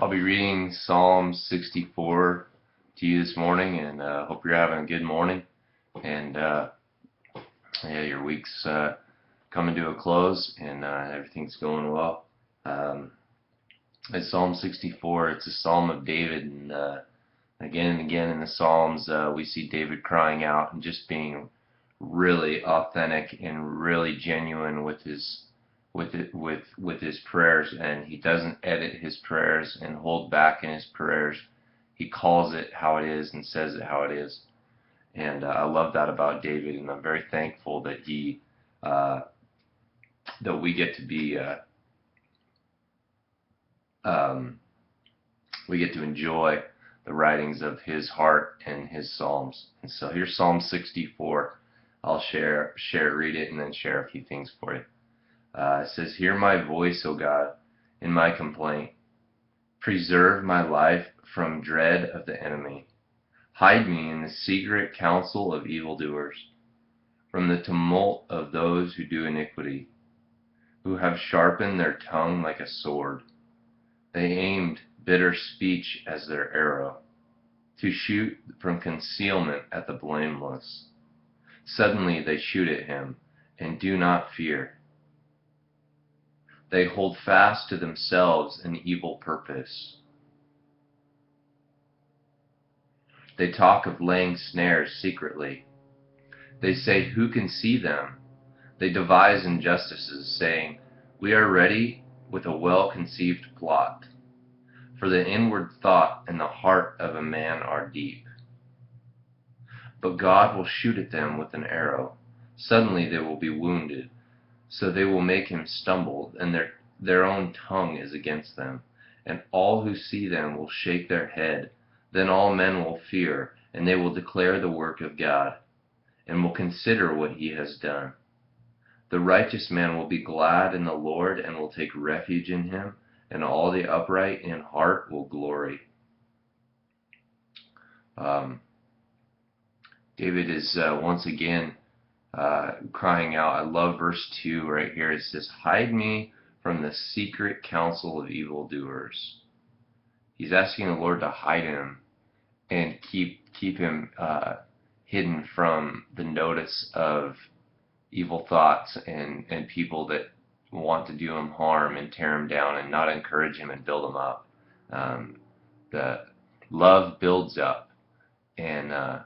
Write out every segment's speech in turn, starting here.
I'll be reading Psalm 64 to you this morning, and hope you're having a good morning. And yeah, your week's coming to a close, and everything's going well. It's Psalm 64. It's a Psalm of David, and again and again in the Psalms, we see David crying out and just being really authentic and really genuine with his prayers, and he doesn't edit his prayers and hold back in his prayers. He calls it how it is and says it how it is, and I love that about David, and I'm very thankful that that we get to be we get to enjoy the writings of his heart and his psalms. And so here's Psalm 64. I'll read it, and then share a few things for you. It says, "Hear my voice, O God, in my complaint. Preserve my life from dread of the enemy. Hide me in the secret counsel of evildoers, from the tumult of those who do iniquity, who have sharpened their tongue like a sword. They aimed bitter speech as their arrow, to shoot from concealment at the blameless. Suddenly they shoot at him, and do not fear. They hold fast to themselves an evil purpose. They talk of laying snares secretly. They say, 'Who can see them?' They devise injustices, saying, 'We are ready with a well-conceived plot.' For the inward thought and the heart of a man are deep. But God will shoot at them with an arrow. Suddenly they will be wounded. So they will make him stumble, and their own tongue is against them. And all who see them will shake their head. Then all men will fear, and they will declare the work of God, and will consider what he has done. The righteous man will be glad in the Lord, and will take refuge in him, and all the upright in heart will glory." David is once again crying out. I love verse 2 right here. It says, "Hide me from the secret counsel of evildoers." He's asking the Lord to hide him and keep him hidden from the notice of evil thoughts and people that want to do him harm and tear him down and not encourage him and build him up. The love builds up, and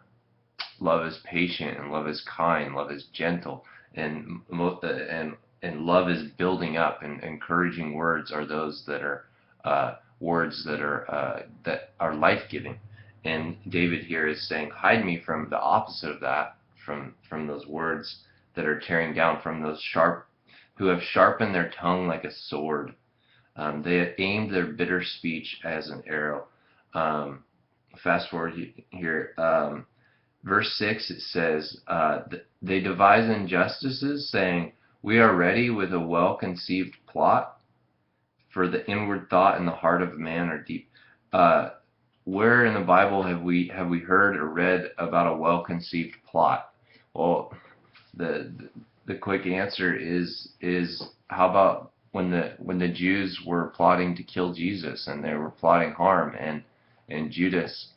love is patient, and love is kind, love is gentle, and love is building up. And encouraging words are those that are words that are life-giving. And David here is saying, hide me from the opposite of that, from those words that are tearing down, from those who have sharpened their tongue like a sword. They have aimed their bitter speech as an arrow. Fast forward here. Verse 6, it says, they devise injustices, saying, "We are ready with a well-conceived plot, for the inward thought and the heart of man are deep." Where in the Bible have we heard or read about a well-conceived plot? Well, the quick answer is how about when the Jews were plotting to kill Jesus, and they were plotting harm, and Judas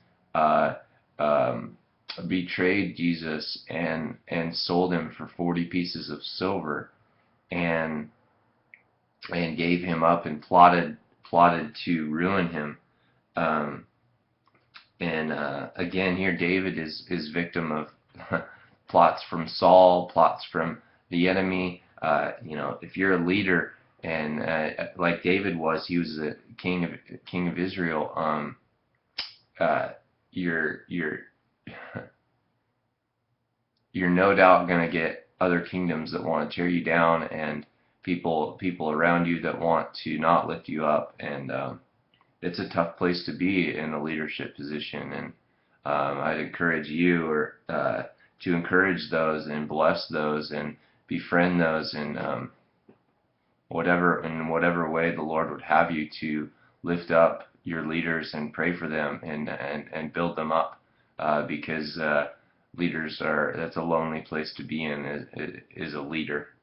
betrayed Jesus and sold him for 40 pieces of silver, and gave him up and plotted to ruin him. Again, here David is victim of plots from Saul, plots from the enemy. If you're a leader, and like David was, he was the king of Israel. You're no doubt going to get other kingdoms that want to tear you down, and people around you that want to not lift you up. And it's a tough place to be in a leadership position. And I'd encourage you to encourage those and bless those and befriend those, and in whatever way the Lord would have you to lift up your leaders and pray for them and build them up, because leaders that's a lonely place to be in, is a leader.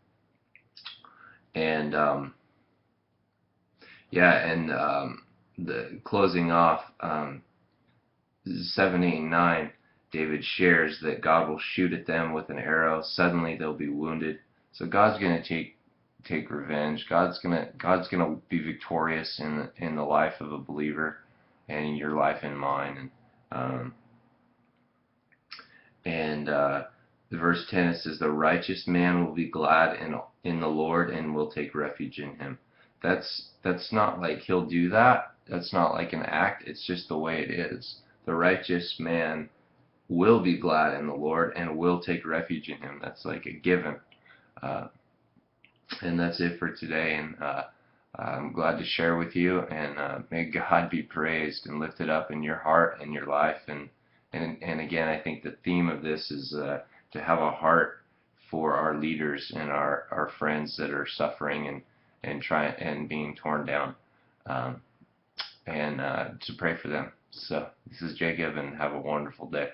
And the closing off 7, 8, and 9, David shares that God will shoot at them with an arrow. Suddenly they'll be wounded. So God's going to take revenge. God's gonna be victorious in the life of a believer, and in your life and mine. And the verse 10, it says, "The righteous man will be glad in the Lord and will take refuge in Him." That's not like he'll do that. That's not like an act. It's just the way it is. The righteous man will be glad in the Lord and will take refuge in Him. That's like a given. Uh, and that's it for today. And I'm glad to share with you. And may God be praised and lifted up in your heart and your life. And again, I think the theme of this is to have a heart for our leaders and our friends that are suffering and being torn down, and to pray for them. So this is Jacob, and have a wonderful day.